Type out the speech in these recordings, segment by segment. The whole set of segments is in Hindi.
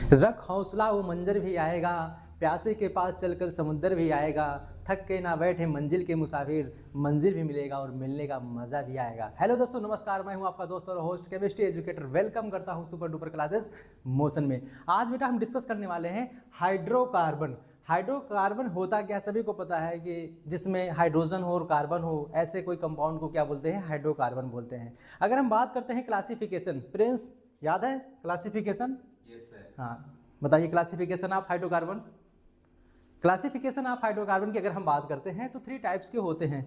रख हौसला वो मंजर भी आएगा, प्यासे के पास चलकर समुंदर भी आएगा, थक के ना बैठे मंजिल के मुसाफिर, मंजिल भी मिलेगा और मिलने का मज़ा भी आएगा। हेलो दोस्तों, नमस्कार। मैं हूं आपका दोस्त और होस्ट केमिस्ट्री एजुकेटर। वेलकम करता हूं सुपर डुपर क्लासेस मोशन में। आज बेटा हम डिस्कस करने वाले हैं हाइड्रोकार्बन। हाइड्रोकार्बन होता क्या, सभी को पता है कि जिसमें हाइड्रोजन हो और कार्बन हो, ऐसे कोई कंपाउंड को क्या बोलते हैं, हाइड्रोकार्बन बोलते हैं। अगर हम बात करते हैं क्लासिफिकेशन, प्रिंस याद है क्लासिफिकेशन? हाँ, बताइए classification of hydrocarbon. Classification of hydrocarbon की अगर हम बात करते हैं तो 3 टाइप्स के होते हैं,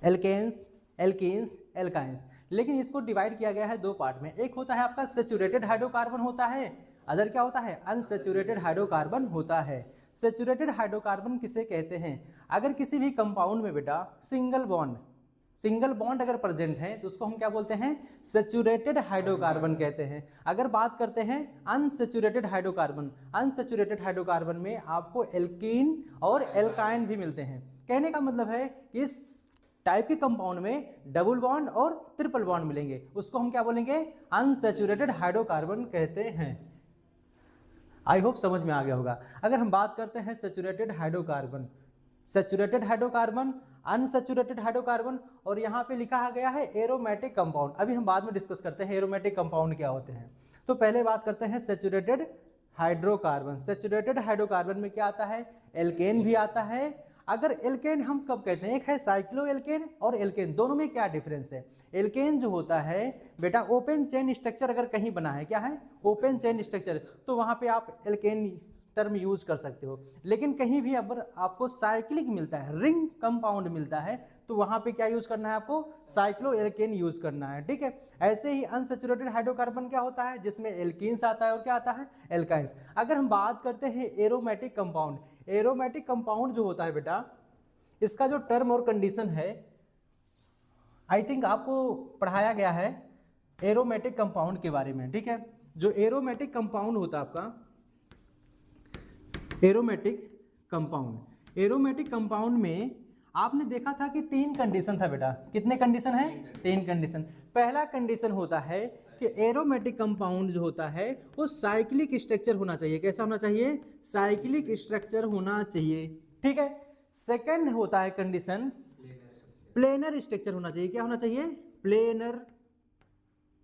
एल्केन्स, एल्कीन्स, एल्काइंस। लेकिन इसको डिवाइड किया गया है 2 पार्ट में। एक होता है आपका सैचुरेटेड हाइड्रोकार्बन होता है, अदर क्या होता है, अनसैचुरेटेड हाइड्रोकार्बन होता है। सैचुरेटेड हाइड्रोकार्बन किसे कहते हैं? अगर किसी भी कंपाउंड में बेटा सिंगल बॉन्ड अगर प्रेजेंट है तो उसको हम क्या बोलते हैं, सैचुरेटेड हाइड्रोकार्बन कहते हैं। अगर बात करते हैं अनसैचुरेटेड हाइड्रोकार्बन में आपको एल्कीन और एल्काइन भी मिलते हैं। कहने का मतलब है कि इस टाइप के कंपाउंड में डबल बॉन्ड और ट्रिपल बॉन्ड मिलेंगे, उसको हम क्या बोलेंगे, अनसैचुरेटेड हाइड्रोकार्बन कहते हैं। आई होप समझ में आ गया होगा। अगर हम बात करते हैं सैचुरेटेड हाइड्रोकार्बन, अनसैचुरेटेड हाइड्रोकार्बन, और यहाँ पे लिखा गया है एरोमेटिक कंपाउंड। अभी हम बाद में डिस्कस करते हैं एरोमेटिक कंपाउंड क्या होते हैं। तो पहले बात करते हैं सैचुरेटेड हाइड्रोकार्बन। सैचुरेटेड हाइड्रोकार्बन में क्या आता है, एल्केन भी आता है। अगर एल्केन हम कब कहते हैं, एक है साइक्लो एल्केन और एल्केन, दोनों में क्या डिफरेंस है? एल्केन जो होता है बेटा ओपन चेन स्ट्रक्चर अगर कहीं बना है, क्या है, ओपन चेन स्ट्रक्चर, तो वहाँ पे आप एल्केन टर्म यूज कर सकते हो। लेकिन कहीं भी अगर आपको साइक्लिक मिलता है, रिंग कंपाउंड मिलता है, तो वहां पे क्या यूज करना है, आपको साइक्लो एल्केन यूज करना है। ठीक है। ऐसे ही अनसैचुरेटेड हाइड्रोकार्बन क्या होता है, जिसमें एल्कीन्स आता है और क्या आता है, एल्काइंस। अगर हम बात करते हैं एरोमेटिक कंपाउंड जो होता है बेटा, इसका जो टर्म और कंडीशन है, आई थिंक आपको पढ़ाया गया है एरोमेटिक कंपाउंड के बारे में। ठीक है। जो एरोमेटिक कंपाउंड होता है आपका, एरोमेटिक कंपाउंड में आपने देखा था कि 3 कंडीशन था बेटा। कितने कंडीशन है? 3 कंडीशन। पहला कंडीशन होता है कि एरोमेटिक कंपाउंड जो होता है वो साइक्लिक स्ट्रक्चर होना चाहिए। कैसा होना चाहिए? साइक्लिक स्ट्रक्चर होना चाहिए। ठीक है। सेकंड होता है कंडीशन, प्लेनर स्ट्रक्चर होना चाहिए। क्या होना चाहिए?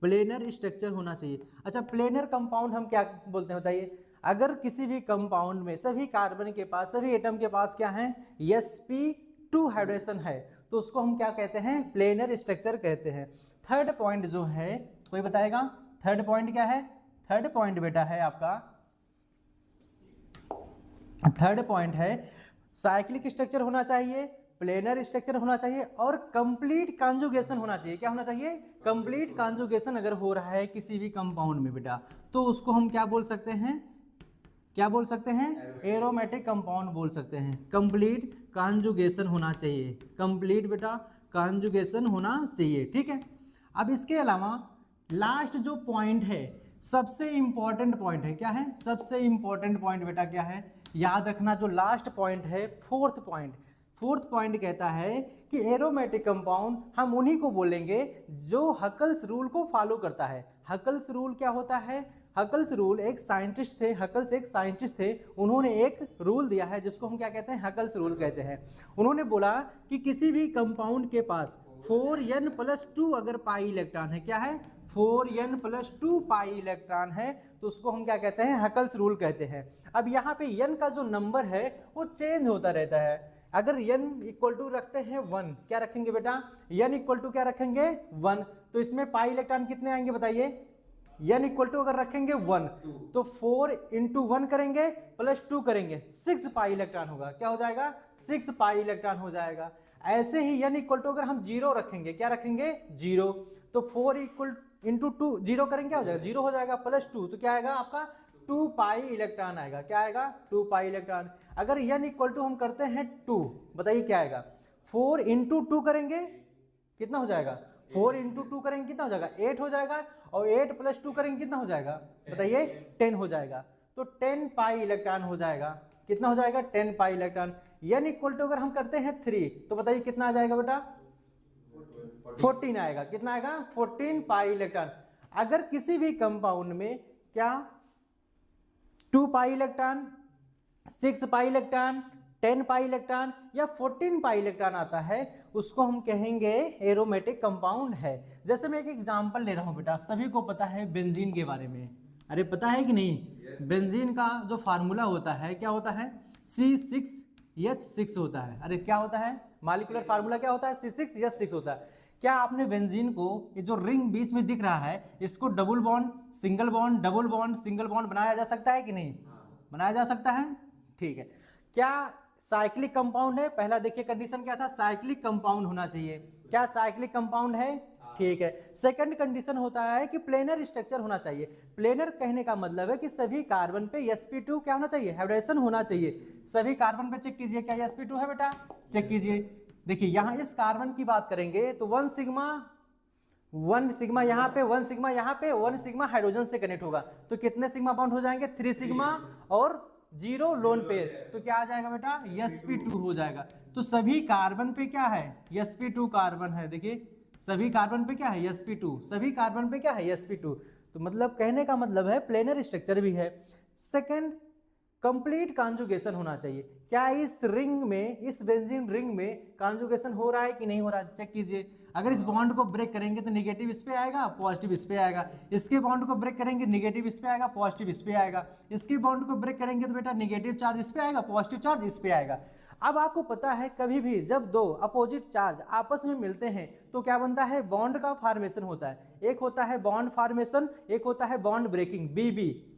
प्लेनर स्ट्रक्चर होना चाहिए। अच्छा, प्लेनर कंपाउंड हम क्या बोलते हैं बताइए? अगर किसी भी कंपाउंड में सभी कार्बन के पास, सभी एटम के पास क्या है, sp2 हाइड्रेशन है, तो उसको हम क्या कहते हैं, प्लेनर स्ट्रक्चर कहते हैं। थर्ड पॉइंट जो है, कोई बताएगा थर्ड पॉइंट क्या है? थर्ड पॉइंट बेटा है आपका, थर्ड पॉइंट है साइक्लिक स्ट्रक्चर होना चाहिए, प्लेनर स्ट्रक्चर होना चाहिए और कंप्लीट कॉन्जुगेशन होना चाहिए। क्या होना चाहिए? कंप्लीट कॉन्जुगेशन अगर हो रहा है किसी भी कंपाउंड में बेटा, तो उसको हम क्या बोल सकते हैं, क्या बोल सकते हैं, एरोमेटिक कंपाउंड बोल सकते हैं। कंप्लीट कॉन्जुगेशन होना चाहिए, कंप्लीट बेटा कॉन्जुगेशन होना चाहिए। ठीक है। अब इसके अलावा लास्ट जो पॉइंट है, सबसे इंपॉर्टेंट पॉइंट है, क्या है, सबसे इंपॉर्टेंट पॉइंट बेटा क्या है, याद रखना। जो लास्ट पॉइंट है, फोर्थ पॉइंट कहता है कि एरोमेटिक कंपाउंड हम उन्हीं को बोलेंगे जो हकल्स रूल को फॉलो करता है। हकल्स रूल क्या होता है? हकल्स रूल एक साइंटिस्ट थे, उन्होंने एक रूल दिया है जिसको हम क्या कहते हैं, हकल्स रूल कहते हैं। उन्होंने बोला कि किसी भी कंपाउंड के पास 4n+2 अगर पाई इलेक्ट्रॉन है, क्या है, 4n+2 पाई इलेक्ट्रॉन है, तो उसको हम क्या कहते हैं, हकल्स रूल कहते हैं। अब यहाँ पे n का जो नंबर है वो चेंज होता रहता है। अगर n इक्वल टू रखते हैं 1, क्या रखेंगे बेटा, n इक्वल टू क्या रखेंगे, 1, तो इसमें पाई इलेक्ट्रॉन कितने आएंगे बताइए? n इक्वल टू अगर रखेंगे 1, तो 4 × 1 करेंगे +2 करेंगे, 6 पाई इलेक्ट्रॉन होगा। क्या हो जाएगा? 6 पाई इलेक्ट्रॉन हो जाएगा। ऐसे ही n इक्वल टू अगर हम 0 रखेंगे, क्या रखेंगे, 0, तो 4 × 2 0 करेंगे, क्या हो जाएगा, 0 हो जाएगा, +2, तो क्या आएगा आपका 2 पाई इलेक्ट्रॉन आएगा। क्या आएगा? 2 पाई इलेक्ट्रॉन। अगर n इक्वल टू हम करते हैं 2, बताइए क्या आएगा, 4 × 2 करेंगे कितना हो जाएगा, 4 × 2 करेंगे कितना हो जाएगा, 8 हो जाएगा, और 8 + 2 करेंगे कितना हो जाएगा बताइए, 10 हो जाएगा। तो 10 पाई इलेक्ट्रॉन हो जाएगा। कितना हो जाएगा? 10 pi electron. n equal to अगर हम करते हैं 3, तो बताइए कितना आ जाएगा बेटा, 14 आएगा। कितना आएगा? 14 पाई इलेक्ट्रॉन। अगर किसी भी कंपाउंड में क्या 2 pi electron, 6 pi electron, 10 pi electron या 14 पाई इलेक्ट्रॉन आता है, उसको हम कहेंगे एरोमेटिक कंपाउंड है। जैसे मैं एक एग्जांपल ले रहा हूं बेटा, सभी को पता है बेंजीन के बारे में, अरे पता है कि नहीं? बेंजीन का जो फार्मूला होता है क्या होता है? C6H6 होता है। अरे क्या होता है? मॉलिक्यूलर फार्मूला क्या होता है? C6H6 होता है। क्या आपने बेंजीन को, ये जो रिंग बीच में दिख रहा है, इसको double bond, single bond, double bond, single bond बनाया जा सकता है कि नहीं? बनाया जा सकता है, ठीक है। क्या साइक्लिक कंपाउंड है? पहला देखिए कंडीशन क्या था, साइक्लिक कंपाउंड होना चाहिए। क्या साइक्लिक कंपाउंड है? ठीक है। सेकंड कंडीशन होता है कि प्लेनर स्ट्रक्चर होना चाहिए। प्लेनर कहने का मतलब है कि सभी कार्बन पे sp2 क्या होना चाहिए? हाइब्रिडेशन होना चाहिए। सभी कार्बन पे चेक कीजिए क्या sp2 है बेटा, चेक कीजिए। देखिए यहां इस कार्बन की बात करेंगे तो 1 सिग्मा यहाँ पे, 1 सिग्मा यहाँ पे, 1 सिग्मा हाइड्रोजन से कनेक्ट होगा, तो कितने सिग्मा बॉन्ड हो जाएंगे? 3 सिग्मा और 0 लोन पेयर, तो क्या आ जाएगा बेटा? sp2 हो जाएगा। तो सभी कार्बन पे क्या है? sp2 कार्बन है। देखिए सभी कार्बन पे क्या है? sp2। सभी कार्बन पे क्या है? sp2। तो मतलब कहने का मतलब है प्लेनर स्ट्रक्चर भी है। सेकंड, कंप्लीट कॉन्जुगेशन होना चाहिए। क्या इस रिंग में, इस बेंजीन रिंग में कॉन्जुगेशन हो रहा है कि नहीं हो रहा है? चेक कीजिए। अगर इस बॉन्ड को ब्रेक करेंगे तो नेगेटिव इस पे आएगा, पॉजिटिव इस पे आएगा। इसके बॉन्ड को ब्रेक करेंगे, नेगेटिव इस पे आएगा, पॉजिटिव इस पे आएगा। इसके बॉन्ड को ब्रेक करेंगे तो बेटा नेगेटिव चार्ज इस पे आएगा, पॉजिटिव चार्ज इस पे आएगा। अब आपको पता है कभी भी जब दो अपोजिट चार्ज आपस में मिलते हैं तो क्या बनता है? बॉन्ड का फॉर्मेशन होता है। एक होता है बॉन्ड फॉर्मेशन, एक होता है बॉन्ड ब्रेकिंग, बीबी।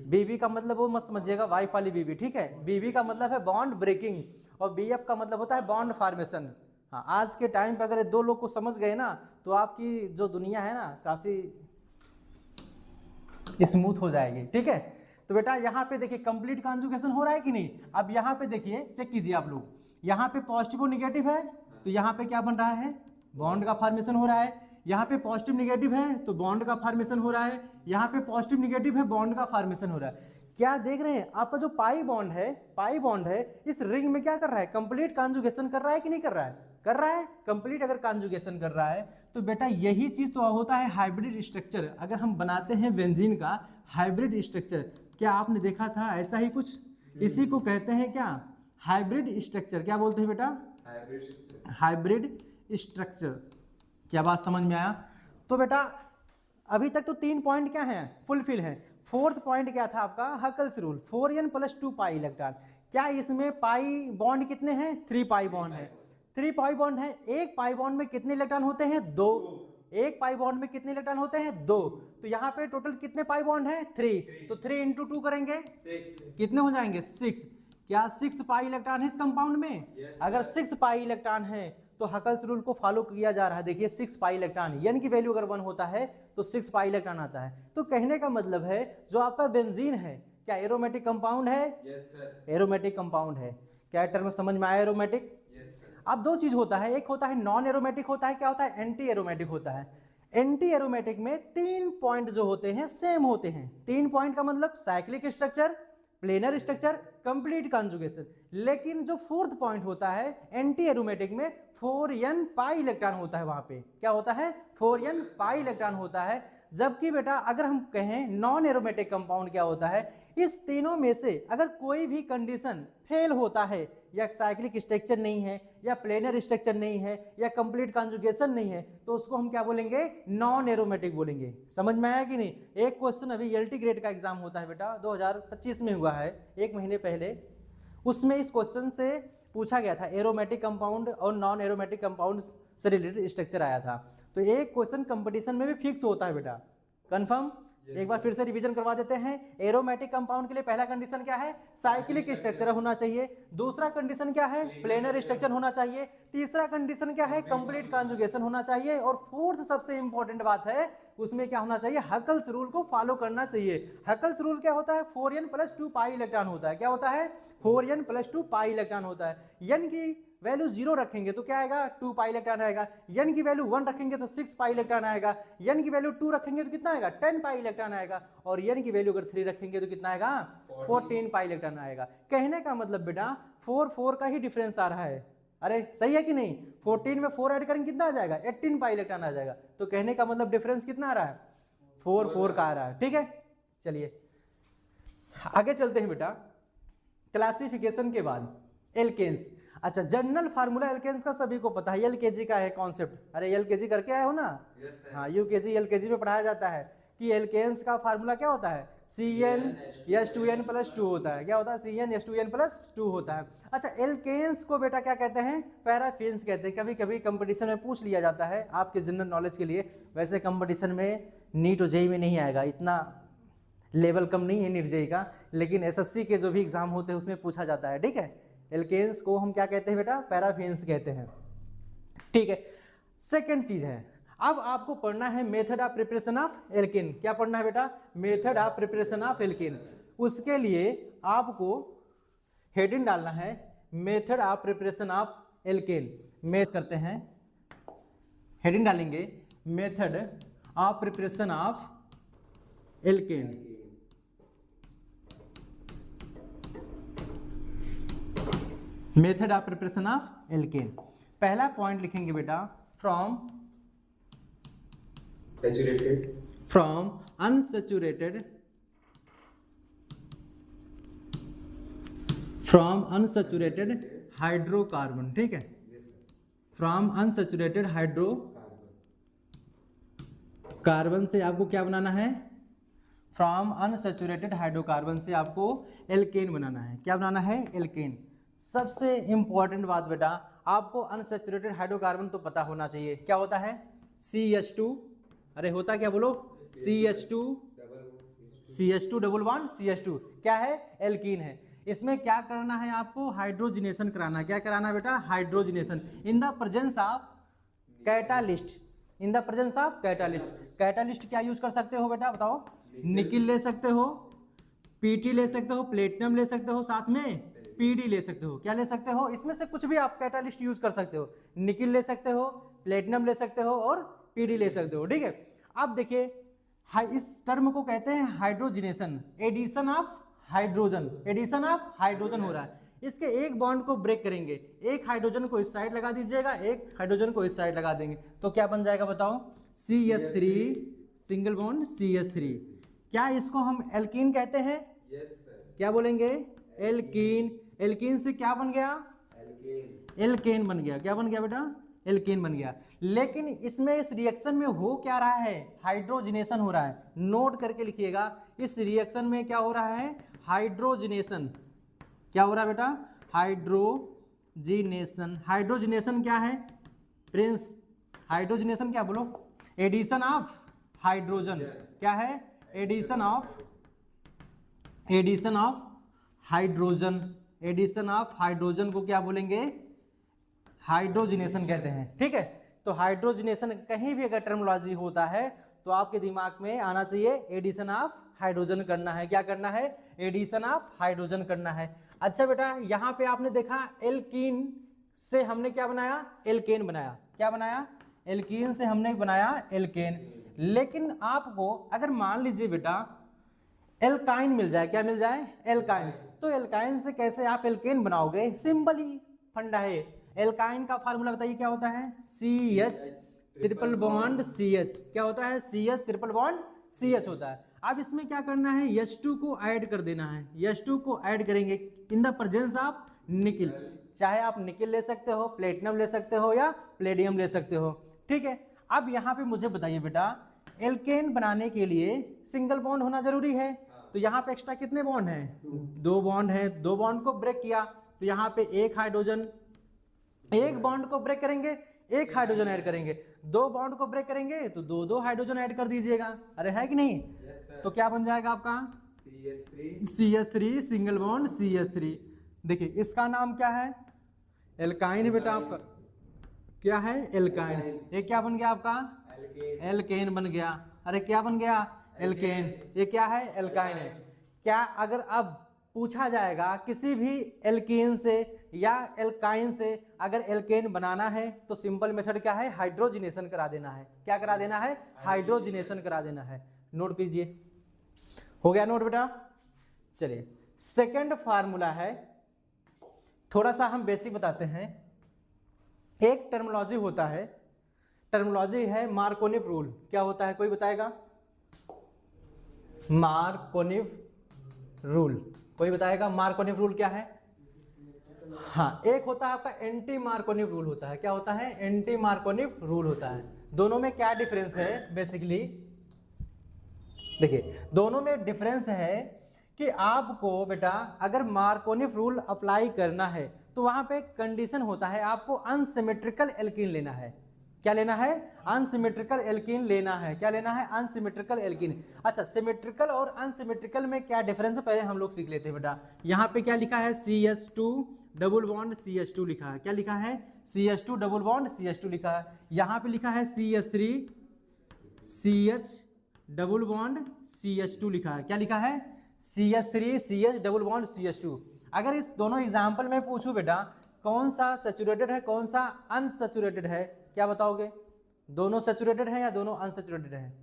बीबी का मतलब वो मत समझिएगा वाइफ वाली बीबी, ठीक है? बीबी का मतलब है बॉन्ड ब्रेकिंग और बीएफ का मतलब होता है बॉन्ड फॉर्मेशन। हाँ, आज के टाइम पे अगर दो लोग को समझ गए ना तो आपकी जो दुनिया है ना काफी स्मूथ हो जाएगी, ठीक है? तो बेटा यहाँ पे देखिए कंप्लीट कॉन्जुगेशन हो रहा है कि नहीं? अब यहाँ पे देखिए, चेक कीजिए आप लोग, यहाँ पे पॉजिटिव और निगेटिव है तो यहाँ पे क्या बन रहा है? बॉन्ड का फॉर्मेशन हो रहा है। यहाँ पे पॉजिटिव निगेटिव है तो बॉन्ड का फॉर्मेशन हो रहा है। यहाँ पे पॉजिटिव निगेटिव है, बॉन्ड का फॉर्मेशन हो रहा है। क्या देख रहे हैं? आपका जो पाई बॉन्ड है इस रिंग में क्या कर रहा है? कंप्लीट कॉन्जुगेशन कर रहा है कि नहीं कर रहा है? कर रहा है। कंप्लीट अगर कॉन्जुगेशन कर रहा है तो बेटा यही चीज तो होता है हाइब्रिड स्ट्रक्चर। अगर हम बनाते हैं बेंजीन का हाइब्रिड स्ट्रक्चर, क्या आपने देखा था ऐसा ही कुछ? इसी को कहते हैं क्या? Hybrid structure. क्या बोलते हैं बेटा? Hybrid structure. क्या बात समझ में आया? तो बेटा अभी तक तो 3 पॉइंट क्या हैं? फुलफिल हैं। फोर्थ पॉइंट क्या था आपका? Huckel's rule, 4n + 2 pi electron. क्या इसमें पाई बॉन्ड कितने हैं? 3 पाई बॉन्ड है। 3 पाई बॉन्ड है। एक पाई बॉन्ड में कितने इलेक्ट्रॉन होते हैं? 2। एक पाई बॉन्ड में कितने इलेक्ट्रॉन होते हैं? 2। तो यहाँ पे टोटल कितने पाई बॉन्ड है? 3। तो 3 × 2 करेंगे, 6 कितने हो जाएंगे? 6। क्या 6 पाई इलेक्ट्रॉन है इस कंपाउंड में? अगर 6 पाई इलेक्ट्रॉन है तो हकल्स रूल को फॉलो किया जा रहा है। देखिए 6 पाई इलेक्ट्रॉन, n की वैल्यू अगर 1 होता है तो 6 पाई इलेक्ट्रॉन आता है। तो कहने का मतलब है जो आपका बेंजीन है क्या एरोमेटिक कंपाउंड है? यस सर, एरोमेटिक कंपाउंड है। क्या टर्म समझ में आया? एरोमेटिक। अब 2 चीज होता है, एक होता है नॉन एरोमेटिक होता है, क्या होता है? एंटी एरोमेटिक होता है। एंटी एरोमेटिक में 3 पॉइंट जो होते हैं सेम होते हैं। 3 पॉइंट का मतलब cyclic structure, planar structure, complete conjugation. लेकिन जो 4th पॉइंट होता है एंटी एरोमेटिक में 4n पाई इलेक्ट्रॉन होता है। वहां पे क्या होता है? 4n पाई इलेक्ट्रॉन होता है। जबकि बेटा अगर हम कहें नॉन एरोमेटिक कंपाउंड क्या होता है? इस तीनों में से अगर कोई भी कंडीशन फेल होता है, या साइक्लिक स्ट्रक्चर नहीं है, या प्लेनर स्ट्रक्चर नहीं है, या कंप्लीट कॉन्जुगेशन नहीं है, तो उसको हम क्या बोलेंगे? नॉन एरोमेटिक बोलेंगे। समझ में आया कि नहीं? एक क्वेश्चन अभी एलटी ग्रेड का एग्जाम होता है बेटा, 2025 में हुआ है, 1 महीने पहले। उसमें इस क्वेश्चन से पूछा गया था एरोमेटिक कंपाउंड और नॉन एरोमेटिक कंपाउंड से रिलेटेड स्ट्रक्चर आया था। तो एक क्वेश्चन कंपटीशन में भी फिक्स होता है बेटा, कंफर्म। एक बार फिर से रिवीजन करवा देते हैं। एरोमेटिक कंपाउंड के लिए पहला कंडीशन क्या है? साइक्लिक स्ट्रक्चर होना चाहिए। दूसरा कंडीशन क्या है? प्लेनर स्ट्रक्चर होना चाहिए। तीसरा कंडीशन क्या है? कंप्लीट कॉन्जुगेशन होना चाहिए। और 4th सबसे इंपॉर्टेंट बात है, उसमें क्या होना चाहिए? हकल्स रूल को फॉलो करना चाहिए। हकल्स रूल क्या होता है? 4n + 2 पाई इलेक्ट्रॉन होता है। क्या होता है? 4n + 2 पाई इलेक्ट्रॉन होता है। n की वैल्यू 0 रखेंगे तो क्या आएगा? 2 पाई इलेक्ट्रॉन आएगा। n की वैल्यू 1 रखेंगे तो 6 पाई इलेक्ट्रॉन आएगा। n की वैल्यू 2 रखेंगे तो कितना आएगा? 10 पाई इलेक्ट्रॉन आएगा। और n की वैल्यू अगर 3 रखेंगे तो कितना आएगा? 14 पाई इलेक्ट्रॉन आएगा। कहने का मतलब बेटा 4 का ही डिफरेंस आ रहा है। अरे सही है कि नहीं? 14 में 4 ऐड करेंगे कितना आ जाएगा? 18 पाई इलेक्ट्रॉन आ जाएगा। तो कहने का मतलब डिफरेंस कितना आ रहा है? 4 का आ रहा है। ठीक है, चलिए आगे चलते हैं बेटा, क्लासिफिकेशन के बाद एल्केन्स। अच्छा, जनरल फार्मूला एल्केन्स का सभी को पता है, एलकेजी का है कॉन्सेप्ट। अरे एलकेजी करके आए हो ना? हाँ, यूकेजी एलकेजी में पढ़ाया जाता है कि एल्केन्स का फार्मूला क्या होता है, CnH2n+2 होता है। क्या होता है? CnH2n+2 होता है। अच्छा, एल्केन्स को बेटा क्या कहते हैं? पैराफिन्स कहते हैं। कभी कभी कंपटीशन में पूछ लिया जाता है आपके जनरल नॉलेज के लिए। वैसे कंपटीशन में नीट और जेईई में नहीं आएगा, इतना लेवल कम नहीं है नीट जेईई का, लेकिन एसएससी के जो भी एग्जाम होते हैं उसमें पूछा जाता है। ठीक है, एल्केन्स को हम क्या कहते हैं बेटा? पैराफिन्स कहते हैं। ठीक है, सेकंड चीज है, अब आपको पढ़ना है method of preparation of alkene. क्या पढ़ना है बेटा? Method of preparation of alkene. उसके लिए आपको हेडिंग डालना है method of preparation of alkene. मेज करते हैं, हेडिंग डालेंगे method of preparation of alkene. Method of preparation of alkene. पहला पॉइंट लिखेंगे बेटा, फ्रॉम अनसैचुरेटेड हाइड्रोकार्बन। ठीक है, फ्रॉम अनसैचुरेटेड हाइड्रोकार्बन से आपको क्या बनाना है? फ्रॉम अनसैचुरेटेड हाइड्रोकार्बन से आपको एल्केन बनाना है। क्या बनाना है? एल्केन। सबसे इंपॉर्टेंट बात बेटा, आपको अनसैचुरेटेड हाइड्रोकार्बन तो पता होना चाहिए। क्या होता है? CH2। अरे होता क्या बोलो? CH2 डबल बॉन्ड CH2 क्या है? एल्कीन है। इसमें क्या करना है आपको? हाइड्रोजिनेशन कराना। क्या कराना बेटा? Hydrogenation in the presence of catalyst. In the presence of catalyst. Catalyst क्या यूज कर सकते हो बेटा? बताओ। निकिल ले सकते हो, पीटी ले सकते हो, प्लेटिनम ले सकते हो, साथ में पीडी ले सकते हो। क्या ले सकते हो? इसमें से कुछ भी आप कैटालिस्ट यूज कर सकते हो। निकिल ले सकते हो, प्लेटिनम ले सकते हो और पीडी ले सकते हो। ठीक है, अब देखिए इस टर्म को कहते हैं hydrogenation, addition of hydrogen. Addition of hydrogen हो रहा है। इसके एक बॉन्ड को ब्रेक करेंगे, एक हाइड्रोजन को इस साइड लगा दीजिएगा, एक हाइड्रोजन को इस साइड लगा देंगे, तो क्या बन जाएगा बताओ? CH3 single bond CH3। क्या इसको हम एल्कीन कहते हैं? Yes sir. क्या बोलेंगे? एल्कीन। एल्कीन से क्या बन गया? एल्केन बन गया। क्या बन गया बेटा? एल्केन बन गया। लेकिन इसमें इस रिएक्शन में हो क्या रहा है? हाइड्रोजिनेशन हो रहा है। नोट करके लिखिएगा, इस रिएक्शन में क्या हो रहा है? हाइड्रोजिनेशन। क्या हो रहा है बेटा? हाइड्रोजिनेशन। हाइड्रोजिनेशन क्या है प्रिंस? हाइड्रोजिनेशन क्या बोलो? Addition of hydrogen. क्या है? Addition of hydrogen. Addition of hydrogen को क्या बोलेंगे? हाइड्रोजिनेशन कहते हैं। ठीक है, तो हाइड्रोजिनेशन कहीं भी अगर टर्मिनोलॉजी होता है तो आपके दिमाग में आना चाहिए एडिशन ऑफ हाइड्रोजन करना है। क्या करना है? एडिशन ऑफ हाइड्रोजन करना है। अच्छा बेटा, यहाँ पे आपने देखा एल्कीन से हमने क्या बनाया? एल्केन बनाया। क्या बनाया? एल्कीन से हमने बनाया एल्केन। लेकिन आपको अगर मान लीजिए बेटा एल्काइन मिल जाए, क्या मिल जाए? एल्काइन, तो एल्काइन से कैसे आप एल्केन बनाओगे? सिंपल ही फंडा है। एल्काइन का फार्मूला बताइए क्या होता है? CH triple bond CH। क्या होता है? CH ट्रिपल बॉन्ड CH होता है। अब इसमें क्या करना है? H2 को ऐड कर देना है। H2 को ऐड करेंगे in the presence of nickel. चाहे आप निकिल ले सकते हो, प्लेटिनम ले सकते हो या प्लेडियम ले सकते हो। ठीक है, अब यहाँ पे मुझे बताइए बेटा, एल्केन बनाने के लिए सिंगल बॉन्ड होना जरूरी है। तो यहाँ पे एक्स्ट्रा कितने बॉन्ड हैं? 2 बॉन्ड हैं। 2 बॉन्ड को ब्रेक किया तो यहाँ पे एक हाइड्रोजन, एक बॉन्ड को ब्रेक करेंगे, एक हाइड्रोजन ऐड करेंगे। 2 बॉन्ड को ब्रेक करेंगे तो 2 हाइड्रोजन ऐड कर दीजिएगा। अरे है कि नहीं? तो क्या बन जाएगा आपका? CH3 single bond CH3। देखिए इसका नाम क्या है? एल्काइन बेटा। आपका क्या है? एल्काइन। ये क्या बन गया आपका? एल्केन बन गया। अरे क्या बन गया? एल्केन। ये क्या है? एल्काइन है। क्या अगर अब पूछा जाएगा किसी भी एल्कीन से या एल्काइन से अगर एल्केन बनाना है तो सिंपल मेथड क्या है? हाइड्रोजिनेशन करा देना है। क्या करा देना है? हाइड्रोजिनेशन करा देना है। नोट कीजिए। हो गया नोट बेटा? चलिए सेकंड फार्मूला है, थोड़ा सा हम बेसिक बताते हैं। एक टर्मिनोलॉजी होता है, टर्मिनोलॉजी है मार्कोनिव रूल। क्या होता है? कोई बताएगा? मार्कोनिव रूल, कोई बताएगा मार्कोनिव रूल क्या है? हाँ, एक होता है आपका एंटी मार्कोनिव रूल होता है। क्या होता है? एंटी मार्कोनिव रूल होता है। दोनों में क्या डिफरेंस है? बेसिकली देखिए, दोनों में डिफरेंस है कि आपको बेटा अगर मार्कोनिव रूल अप्लाई करना है तो वहां पे कंडीशन होता है, आपको अनसिमेट्रिकल एल्कीन लेना है। क्या लेना है? अनसिमेट्रिकल एल्कीन लेना है। क्या लेना है? Unsymmetrical alkene. अच्छा, सिमेट्रिकल और अनसिमेट्रिकल में क्या डिफरेंस है पहले हम लोग सीख लेते हैं बेटा। यहाँ पे क्या लिखा है? CH2 डबल बॉन्ड CH2 लिखा है। क्या लिखा है? CH2 डबल बॉन्ड CH2 लिखा है। यहाँ पे लिखा है CH3 CH double bond CH2 लिखा है। क्या लिखा है? CH3 CH double bond CH2। अगर इस दोनों एग्जाम्पल में पूछूं बेटा कौन सा सैचुरेटेड है कौन सा अनसैचुरेटेड है, क्या बताओगे? दोनों सैचुरेटेड है या दोनों अनसैचुरेटेड है?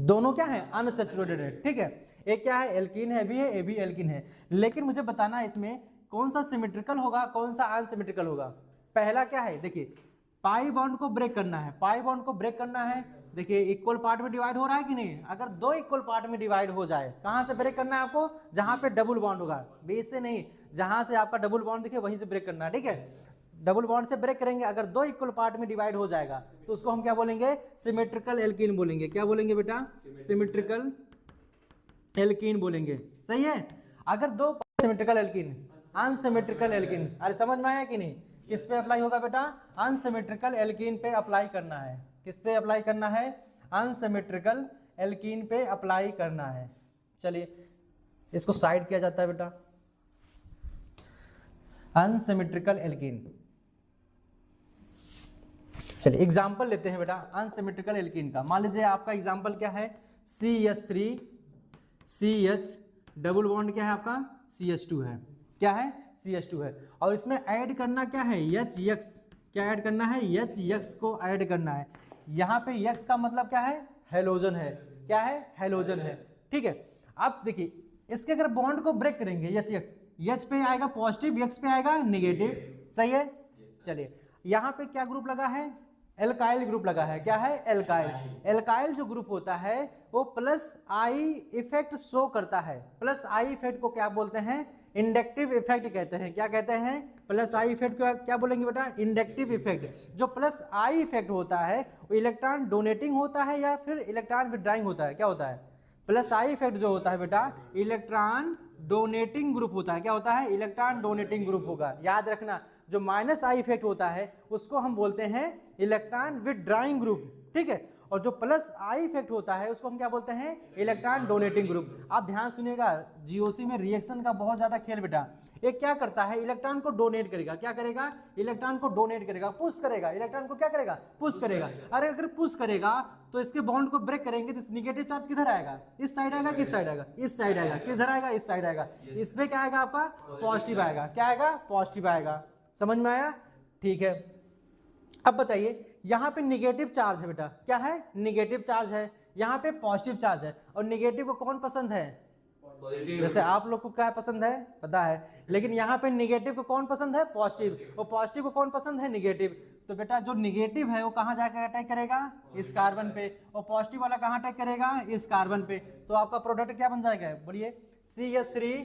दोनों क्या है? अनसैचुरेटेड है। ठीक है, एक क्या है? एल्कीन है, भी है, ए भी एल्कीन है। लेकिन मुझे बताना है इसमें कौन सा सिमेट्रिकल होगा कौन सा अनसिमेट्रिकल होगा। पहला क्या है? देखिए, पाई बॉन्ड को ब्रेक करना है। पाई बॉन्ड को ब्रेक करना है, देखिए इक्वल पार्ट में डिवाइड हो रहा है कि नहीं? अगर दो इक्वल पार्ट में डिवाइड हो जाए, कहां से ब्रेक करना है आपको? जहां पे डबल बॉन्ड होगा, बेस से नहीं, जहां से आपका डबल बॉन्ड दिखे वहीं से ब्रेक करना है। ठीक है, डबल बॉन्ड से ब्रेक करेंगे। अगर दो इक्वल पार्ट में डिवाइड हो जाएगा तो उसको हम क्या बोलेंगे? सिमेट्रिकल एल्कीन बोलेंगे। क्या बोलेंगे बेटा? सिमेट्रिकल एल्कीन बोलेंगे। सही है। अगर दो सिमेट्रिकल एल्कीन, अनसिमेट्रिकल एल्कीन, अरे समझ में आया कि नहीं? किस पे अप्लाई होगा बेटा? अनसिमेट्रिकल एल्कीन पे अप्लाई करना है। किस पे अप्लाई करना है? अनसिमेट्रिकल एल्कीन पे अप्लाई करना है। चलिए इसको साइड किया जाता है बेटा, अनसिमेट्रिकल एल्कीन। चलिए एग्जाम्पल लेते हैं बेटा अनसिमेट्रिकल एल्कीन का। मान लीजिए आपका एग्जाम्पल क्या है? CH3 CH डबल बॉन्ड क्या है आपका? CH2 है। क्या है? CH2 है। और इसमें ऐड करना क्या है? HX। क्या ऐड करना है? HX को ऐड करना है। यहाँ पे X का मतलब क्या है? हेलोजन है। क्या है? हेलोजन है। ठीक है, अब देखिए इसके अगर बॉन्ड को ब्रेक करेंगे HX, H पे आएगा पॉजिटिव, X पे आएगा नेगेटिव। सही है। चलिए यहाँ पे क्या ग्रुप लगा है? एल्काइल ग्रुप लगा है। क्या है? एल्काइल। एल्काइल जो ग्रुप होता है वो प्लस आई इफेक्ट शो करता है। प्लस आई इफेक्ट को क्या बोलते हैं? इंडक्टिव इफेक्ट कहते हैं। क्या कहते हैं? प्लस आई इफेक्ट को क्या बोलेंगे बेटा? Inductive effect. जो प्लस आई इफेक्ट होता है वो इलेक्ट्रॉन डोनेटिंग होता है या फिर इलेक्ट्रॉन विड्राइंग होता है? क्या होता है? प्लस आई इफेक्ट जो होता है बेटा इलेक्ट्रॉन डोनेटिंग ग्रुप होता है। क्या होता है? इलेक्ट्रॉन डोनेटिंग ग्रुप होगा। याद रखना, जो माइनस आई इफेक्ट होता है उसको हम बोलते हैं इलेक्ट्रॉन विड्राइंग ग्रुप। ठीक है, और जो प्लस आई इफेक्ट होता है उसको हम क्या बोलते हैं? Electron donating group. आप ध्यान सुनिएगा, जीओसी में रिएक्शन का बहुत ज्यादा खेल बेटा। एक क्या करता है? इलेक्ट्रॉन को डोनेट करेगा। क्या करेगा? इलेक्ट्रॉन को डोनेट करेगा, पुश करेगा। इलेक्ट्रॉन को क्या करेगा? पुश करेगा। अरे अगर पुश करेगा तो इसके बॉन्ड को ब्रेक करेंगे तो निगेटिव चार्ज किधर आएगा? इस साइड आएगा, किस साइड आएगा? इस साइड आएगा। किधर आएगा? इस साइड आएगा। इसमें क्या आएगा आपका? पॉजिटिव आएगा। क्या आएगा? पॉजिटिव आएगा। समझ में आया? ठीक है, अब बताइए यहाँ पे निगेटिव चार्ज है बेटा। क्या है? निगेटिव चार्ज है। यहाँ पे पॉजिटिव चार्ज है। और निगेटिव को कौन पसंद है? जैसे आप लोग को क्या पसंद है पता है, लेकिन यहाँ पे निगेटिव को कौन पसंद है? पॉजिटिव। और पॉजिटिव को कौन पसंद है? निगेटिव। तो बेटा जो निगेटिव है वो कहाँ जाकर अटैक करेगा? इस कार्बन पे। और पॉजिटिव वाला कहाँ अटैक करेगा? इस कार्बन पे। तो आपका प्रोडक्ट क्या बन जाएगा? बोलिए CH3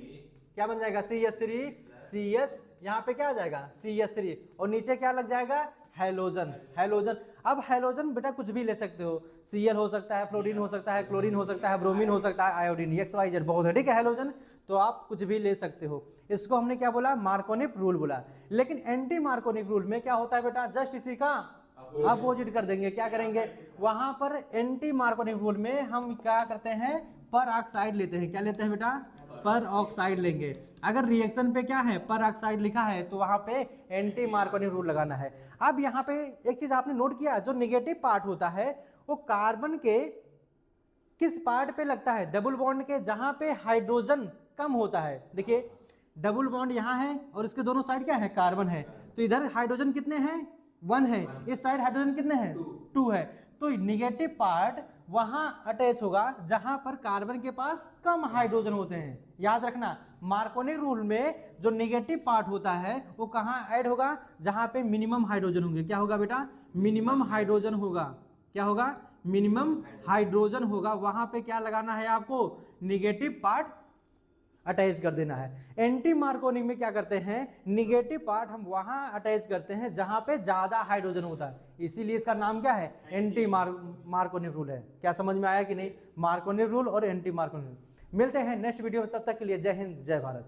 क्या बन जाएगा? CH3 CH, यहाँ पे क्या आ जाएगा? CH3, और नीचे क्या लग जाएगा? हेलोजन। हेलोजन। अब हेलोजन बेटा कुछ भी ले सकते हो, Cl हो सकता है, फ्लोरीन हो सकता है, क्लोरीन हो सकता है, ब्रोमीन हो सकता है, आयोडीन, XYZ बहुत है। ठीक है, हेलोजन तो आप कुछ भी ले सकते हो। इसको हमने क्या बोला? मार्कोनिव रूल बोला। लेकिन एंटी मार्कोनिव रूल में क्या होता है बेटा? जस्ट इसी का अपोजिट कर देंगे। क्या करेंगे? वहां पर एंटी मार्कोनिव रूल में हम क्या करते हैं? पर ऑक्साइड लेते हैं। क्या लेते हैं बेटा? पर ऑक्साइड लेंगे। अगर रिएक्शन पे क्या है? पर ऑक्साइड लिखा है तो वहां पे एंटी मार्कोनिव रूल लगाना है। अब यहाँ पे एक चीज आपने नोट किया, जो नेगेटिव पार्ट होता है वो कार्बन के किस पार्ट पे लगता है? डबल बॉन्ड के, जहां पे हाइड्रोजन कम होता है। देखिए डबल बॉन्ड यहाँ है और इसके दोनों साइड क्या है? कार्बन है। तो इधर हाइड्रोजन कितने हैं? 1 है। इस साइड हाइड्रोजन कितने हैं? 2 है। तो निगेटिव पार्ट वहां अटैच होगा जहां पर कार्बन के पास कम हाइड्रोजन होते हैं। याद रखना, मार्कोनी रूल में जो निगेटिव पार्ट होता है वो कहां ऐड होगा? जहां पे मिनिमम हाइड्रोजन होंगे। क्या होगा बेटा? मिनिमम हाइड्रोजन होगा। क्या होगा? मिनिमम हाइड्रोजन होगा। वहां पे क्या लगाना है आपको? निगेटिव पार्ट अटैच कर देना है। एंटी मार्कोनिक में क्या करते हैं, निगेटिव पार्ट हम वहां अटैच करते हैं जहां पे ज्यादा हाइड्रोजन होता है, इसीलिए इसका नाम क्या है, एंटी मार्कोनिक रूल है। क्या समझ में आया कि नहीं, मार्कोनिक रूल और एंटी मार्कोनिक रूल। मिलते हैं नेक्स्ट वीडियो में, तब तक के लिए जय हिंद जय भारत।